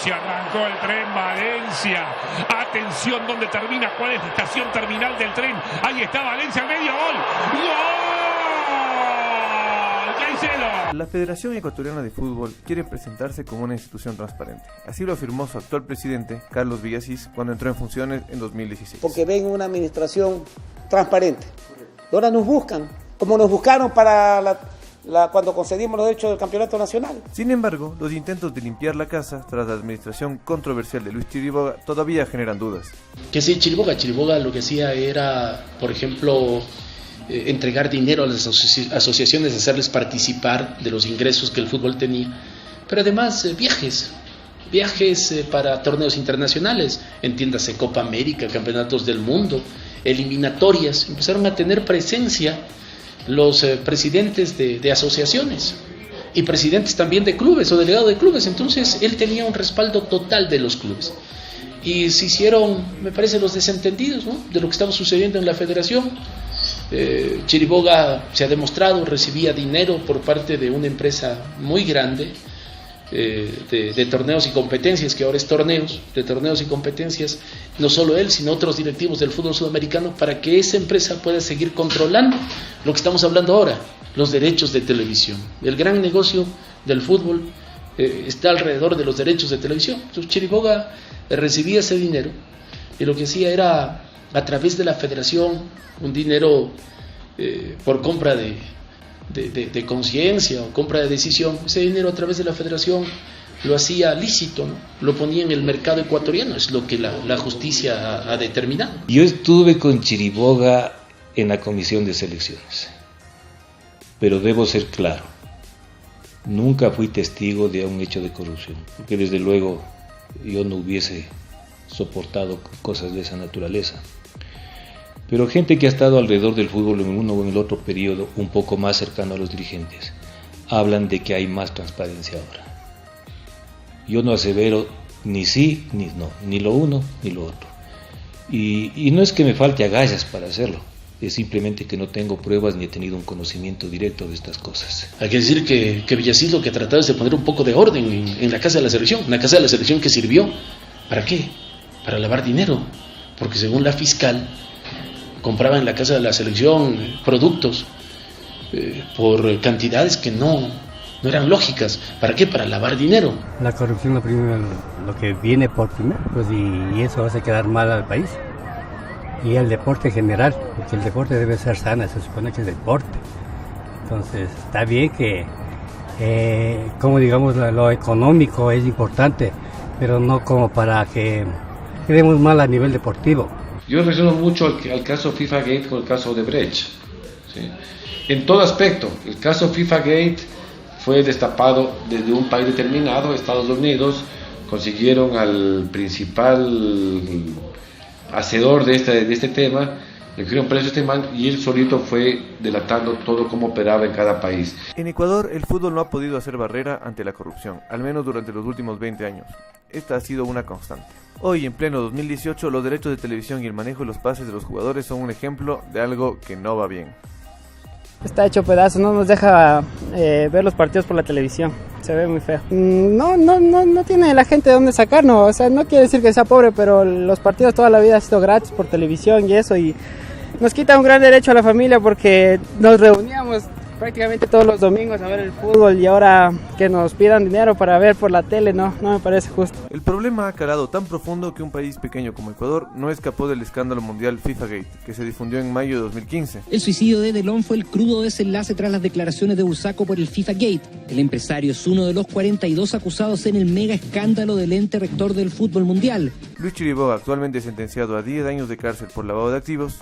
Se arrancó el tren Valencia. Atención donde termina, cuál es la estación terminal del tren. Ahí está Valencia, medio gol. ¡Gol! ¡Caicedo! La Federación Ecuatoriana de Fútbol quiere presentarse como una institución transparente. Así lo afirmó su actual presidente, Carlos Villasís, cuando entró en funciones en 2016. Porque ven una administración transparente. Ahora nos buscan, como nos buscaron para cuando concedimos los derechos del campeonato nacional. Sin embargo, los intentos de limpiar la casa tras la administración controversial de Luis Chiriboga todavía generan dudas. ¿Qué hacía Chiriboga lo que hacía era, por ejemplo, entregar dinero a las asociaciones, hacerles participar de los ingresos que el fútbol tenía, pero además viajes para torneos internacionales, entiéndase Copa América, campeonatos del mundo, eliminatorias. Empezaron a tener presencia los presidentes de asociaciones y presidentes también de clubes o delegados de clubes. Entonces él tenía un respaldo total de los clubes y se hicieron, me parece, los desentendidos, ¿no?, de lo que estaba sucediendo en la federación. Chiriboga, se ha demostrado, recibía dinero por parte de una empresa muy grande de torneos y competencias, que ahora es torneos, de torneos y competencias, no solo él, sino otros directivos del fútbol sudamericano, para que esa empresa pueda seguir controlando lo que estamos hablando ahora, los derechos de televisión. El gran negocio del fútbol está alrededor de los derechos de televisión. Entonces Chiriboga recibía ese dinero y lo que hacía era, a través de la federación, un dinero por compra de conciencia o compra de decisión. Ese dinero a través de la federación lo hacía lícito, ¿no?, lo ponía en el mercado ecuatoriano, es lo que la justicia ha determinado. Yo estuve con Chiriboga en la comisión de selecciones, pero debo ser claro, nunca fui testigo de un hecho de corrupción, porque desde luego yo no hubiese soportado cosas de esa naturaleza. Pero gente que ha estado alrededor del fútbol en uno o en el otro periodo, un poco más cercano a los dirigentes, hablan de que hay más transparencia ahora. Yo no asevero ni sí ni no, ni lo uno ni lo otro. Y no es que me falte agallas para hacerlo, es simplemente que no tengo pruebas ni he tenido un conocimiento directo de estas cosas. Hay que decir que Villasís lo que trataba es de poner un poco de orden en la casa de la selección, una casa de la selección que sirvió, ¿para qué?, para lavar dinero, porque según la fiscal, compraba en la casa de la selección productos por cantidades que no eran lógicas. ¿Para qué? Para lavar dinero. La corrupción lo que viene por primero, pues, y eso hace quedar mal al país. Y el deporte en general, porque el deporte debe ser sano, se supone que es deporte. Entonces está bien que, como digamos, lo económico es importante, pero no como para que quedemos mal a nivel deportivo. Yo relaciono mucho al caso FIFA Gate con el caso de Brecht, ¿sí?, en todo aspecto. El caso FIFA Gate fue destapado desde un país determinado, Estados Unidos. Consiguieron al principal hacedor de este tema, le pusieron preso a este man y él solito fue delatando todo cómo operaba en cada país. En Ecuador, el fútbol no ha podido hacer barrera ante la corrupción, al menos durante los últimos 20 años. Esta ha sido una constante. Hoy, en pleno 2018, los derechos de televisión y el manejo de los pases de los jugadores son un ejemplo de algo que no va bien. Está hecho pedazos, no nos deja ver los partidos por la televisión, se ve muy feo. No tiene la gente de dónde sacarnos, o sea, no quiere decir que sea pobre, pero los partidos toda la vida han sido gratis por televisión y eso, y nos quita un gran derecho a la familia porque nos reuníamos prácticamente todos los domingos a ver el fútbol y ahora que nos pidan dinero para ver por la tele, no me parece justo. El problema ha calado tan profundo que un país pequeño como Ecuador no escapó del escándalo mundial FIFA Gate, que se difundió en mayo de 2015. El suicidio de Delón fue el crudo desenlace tras las declaraciones de Bursaco por el FIFA Gate. El empresario es uno de los 42 acusados en el mega escándalo del ente rector del fútbol mundial. Luis Chiriboga, actualmente sentenciado a 10 años de cárcel por lavado de activos,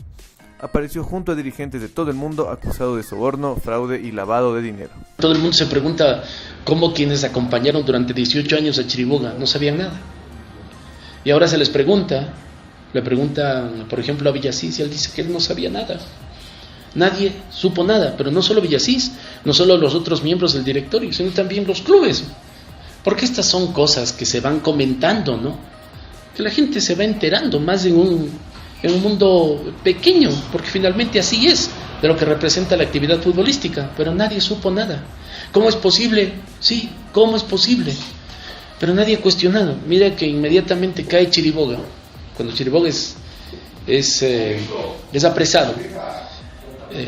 apareció junto a dirigentes de todo el mundo acusado de soborno, fraude y lavado de dinero. Todo el mundo se pregunta cómo quienes acompañaron durante 18 años a Chiriboga no sabían nada. Y ahora se les pregunta, le preguntan, por ejemplo, a Villasís, y él dice que él no sabía nada. Nadie supo nada, pero no solo Villasís, no solo los otros miembros del directorio, sino también los clubes. Porque estas son cosas que se van comentando, ¿no?, que la gente se va enterando más en en un mundo pequeño, porque finalmente así es de lo que representa la actividad futbolística, pero nadie supo nada. ¿Cómo es posible? Sí, ¿cómo es posible? Pero nadie ha cuestionado. Mira que inmediatamente cae Chiriboga, cuando Chiriboga es apresado,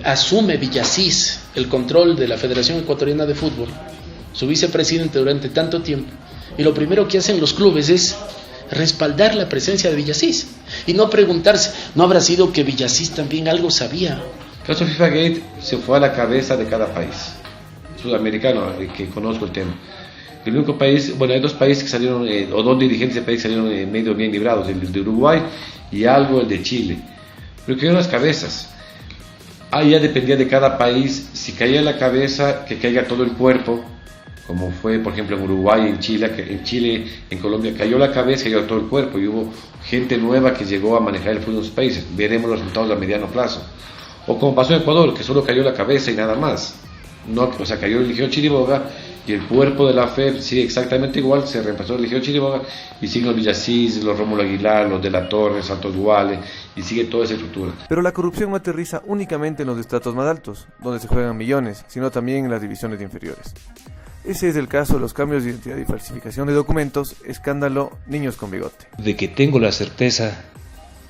asume Villasís el control de la Federación Ecuatoriana de Fútbol, su vicepresidente durante tanto tiempo, y lo primero que hacen los clubes es respaldar la presencia de Villasís y no preguntarse, ¿no habrá sido que Villasís también algo sabía? El caso FIFA Gate se fue a la cabeza de cada país sudamericano, que conozco el tema. El único país, bueno, hay dos países que salieron, o dos dirigentes de país salieron medio bien librados, el de Uruguay y algo el de Chile, pero quedaron las cabezas. Ahí ya dependía de cada país, si caía la cabeza, que caiga todo el cuerpo, como fue por ejemplo en Uruguay, en Chile, en Colombia, cayó la cabeza, cayó todo el cuerpo, y hubo gente nueva que llegó a manejar el fútbol en sus países. Veremos los resultados a mediano plazo. O como pasó en Ecuador, que solo cayó la cabeza y nada más. No, o sea, cayó el Ligero Chiriboga y el cuerpo de la FEF sigue exactamente igual, se reemplazó el Ligero Chiriboga y siguen los Villasís, los Rómulo Aguilar, los de la Torre, Santos Duale, y sigue toda esa estructura. Pero la corrupción no aterriza únicamente en los estratos más altos, donde se juegan millones, sino también en las divisiones inferiores. Ese es el caso de los cambios de identidad y falsificación de documentos, escándalo Niños con Bigote. De que tengo la certeza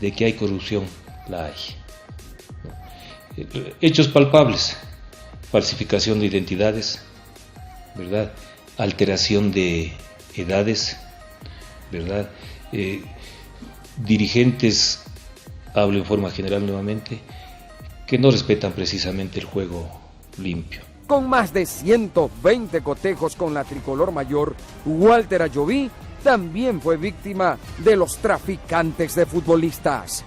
de que hay corrupción, la hay. Hechos palpables, falsificación de identidades, ¿verdad? Alteración de edades, ¿verdad? Dirigentes, hablo en forma general nuevamente, que no respetan precisamente el juego limpio. Con más de 120 cotejos con la tricolor mayor, Walter Ayoví también fue víctima de los traficantes de futbolistas.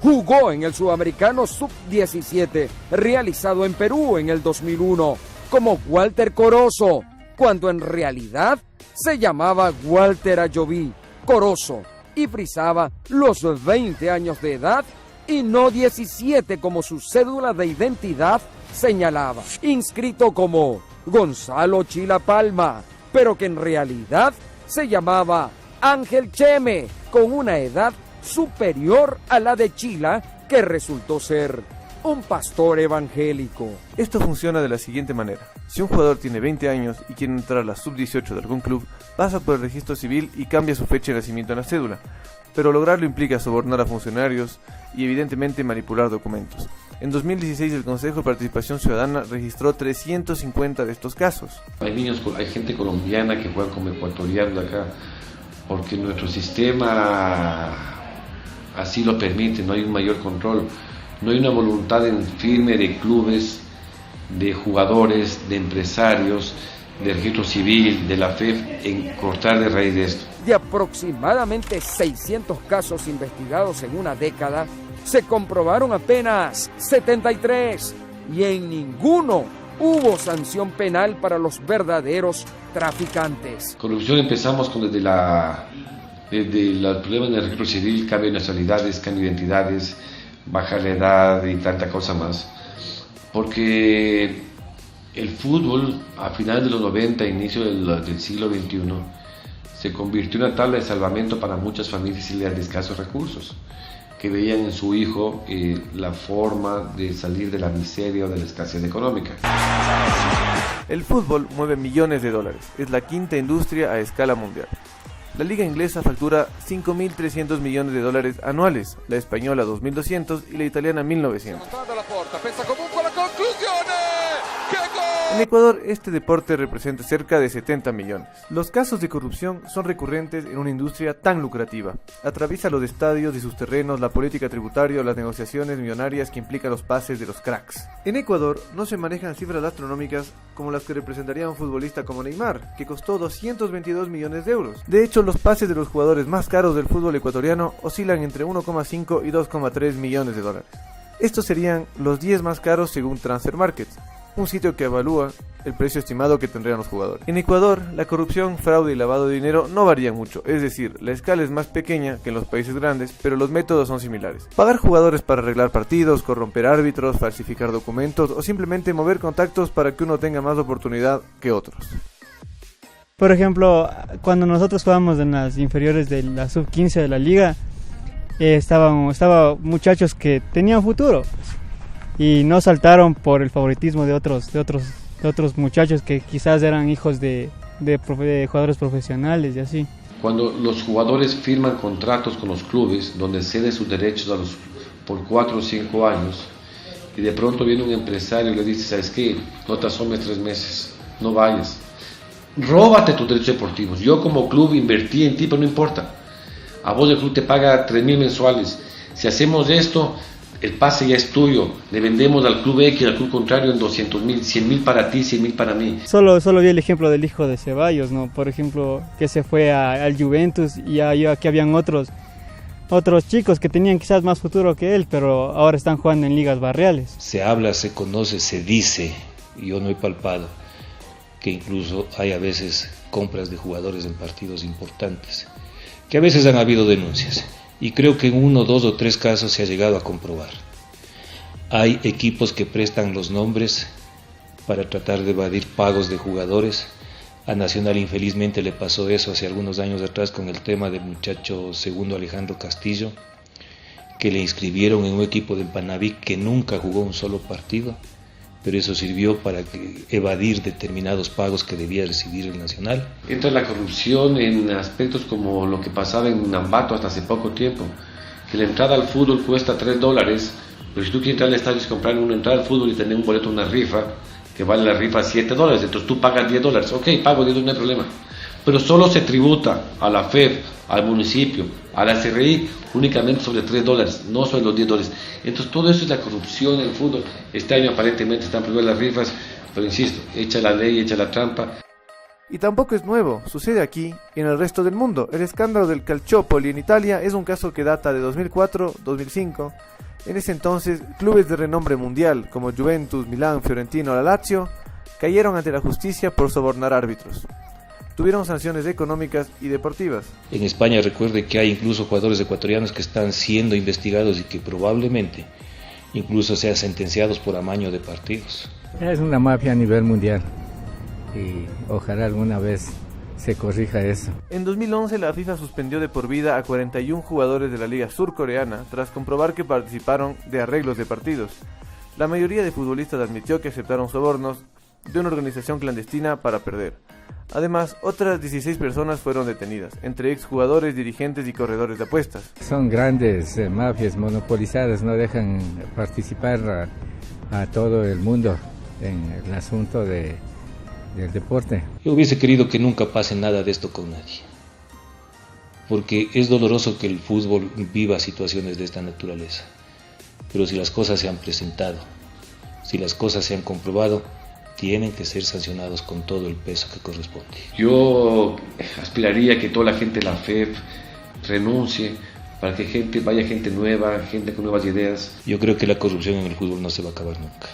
Jugó en el Sudamericano Sub-17, realizado en Perú en el 2001, como Walter Corozo, cuando en realidad se llamaba Walter Ayoví Corozo y frisaba los 20 años de edad y no 17 como su cédula de identidad señalaba, inscrito como Gonzalo Chila Palma, pero que en realidad se llamaba Ángel Cheme, con una edad superior a la de Chila, que resultó ser un pastor evangélico. Esto funciona de la siguiente manera. Si un jugador tiene 20 años y quiere entrar a la sub-18 de algún club, pasa por el registro civil y cambia su fecha de nacimiento en la cédula, pero lograrlo implica sobornar a funcionarios y evidentemente manipular documentos. En 2016 el Consejo de Participación Ciudadana registró 350 de estos casos. Hay gente colombiana que juega como ecuatorianos de acá, porque nuestro sistema así lo permite, no hay un mayor control, no hay una voluntad en firme de clubes, de jugadores, de empresarios, del registro civil, de la FEF, en cortar de raíz de esto. De aproximadamente 600 casos investigados en una década, se comprobaron apenas 73 y en ninguno hubo sanción penal para los verdaderos traficantes. Corrupción empezamos con desde los problemas en el registro civil, cambio de nacionalidades, cambio de identidades, bajar la edad y tanta cosa más. Porque el fútbol a finales de los 90, inicio del siglo XXI, se convirtió en una tabla de salvamento para muchas familias de escasos recursos, que veían en su hijo la forma de salir de la miseria o de la escasez económica. El fútbol mueve millones de dólares, es la quinta industria a escala mundial. La liga inglesa factura 5.300 millones de dólares anuales, la española 2.200 y la italiana 1.900. En Ecuador, este deporte representa cerca de 70 millones. Los casos de corrupción son recurrentes en una industria tan lucrativa. Atraviesa los estadios y sus terrenos, la política tributaria o las negociaciones millonarias que implican los pases de los cracks. En Ecuador no se manejan cifras astronómicas como las que representaría a un futbolista como Neymar, que costó 222 millones de euros. De hecho, los pases de los jugadores más caros del fútbol ecuatoriano oscilan entre 1,5 y 2,3 millones de dólares. Estos serían los 10 más caros según Transfer Market, un sitio que evalúa el precio estimado que tendrían los jugadores. En Ecuador, la corrupción, fraude y lavado de dinero no varían mucho, es decir, la escala es más pequeña que en los países grandes, pero los métodos son similares. Pagar jugadores para arreglar partidos, corromper árbitros, falsificar documentos o simplemente mover contactos para que uno tenga más oportunidad que otros. Por ejemplo, cuando nosotros jugábamos en las inferiores de la sub-15 de la liga, estaba muchachos que tenían futuro y no saltaron por el favoritismo de otros muchachos que quizás eran hijos de jugadores profesionales y así. Cuando los jugadores firman contratos con los clubes donde ceden sus derechos por 4 o 5 años y de pronto viene un empresario y le dice, ¿sabes qué? No te asomes 3 meses, no vayas, róbate tus derechos deportivos, yo como club invertí en ti, pero no importa, a vos el club te paga 3.000 mensuales, si hacemos esto, el pase ya es tuyo, le vendemos al club X, al club contrario en 200.000, 100.000 para ti, 100.000 para mí. Solo vi el ejemplo del hijo de Ceballos, ¿no? Por ejemplo, que se fue al Juventus y aquí habían otros chicos que tenían quizás más futuro que él, pero ahora están jugando en ligas barriales. Se habla, se conoce, se dice, yo no he palpado, que incluso hay a veces compras de jugadores en partidos importantes, que a veces han habido denuncias. Y creo que en 1, 2 o 3 casos se ha llegado a comprobar. Hay equipos que prestan los nombres para tratar de evadir pagos de jugadores. A Nacional infelizmente le pasó eso hace algunos años atrás con el tema del muchacho segundo Alejandro Castillo, que le inscribieron en un equipo de Panavik que nunca jugó un solo partido, pero eso sirvió para evadir determinados pagos que debía recibir el Nacional. Entra la corrupción en aspectos como lo que pasaba en Ambato hasta hace poco tiempo, que la entrada al fútbol cuesta $3, pero si tú quieres entrar al estadio y comprar una entrada al fútbol y tener un boleto, una rifa, que vale la rifa $7, entonces tú pagas $10, ok, pago $10, no hay problema, pero solo se tributa a la FEF, al municipio, a la CRI únicamente sobre $3, no sobre los $10. Entonces todo eso es la corrupción en el fútbol. Este año aparentemente están prohibidas las rifas, pero insisto, echa la ley, echa la trampa. Y tampoco es nuevo, sucede aquí y en el resto del mundo. El escándalo del Calciopoli en Italia es un caso que data de 2004-2005. En ese entonces, clubes de renombre mundial como Juventus, Milán, Fiorentino o la Lazio cayeron ante la justicia por sobornar árbitros. Tuvieron sanciones económicas y deportivas. En España recuerde que hay incluso jugadores ecuatorianos que están siendo investigados y que probablemente incluso sean sentenciados por amaño de partidos. Es una mafia a nivel mundial y ojalá alguna vez se corrija eso. En 2011 la FIFA suspendió de por vida a 41 jugadores de la liga surcoreana tras comprobar que participaron de arreglos de partidos. La mayoría de futbolistas admitió que aceptaron sobornos de una organización clandestina para perder. Además, otras 16 personas fueron detenidas, entre exjugadores, dirigentes y corredores de apuestas. Son grandes mafias monopolizadas, no dejan participar a todo el mundo en el asunto del deporte. Yo hubiese querido que nunca pase nada de esto con nadie, porque es doloroso que el fútbol viva situaciones de esta naturaleza, pero si las cosas se han presentado, si las cosas se han comprobado, tienen que ser sancionados con todo el peso que corresponde. Yo aspiraría a que toda la gente de la FEF renuncie para que vaya gente nueva, gente con nuevas ideas. Yo creo que la corrupción en el fútbol no se va a acabar nunca.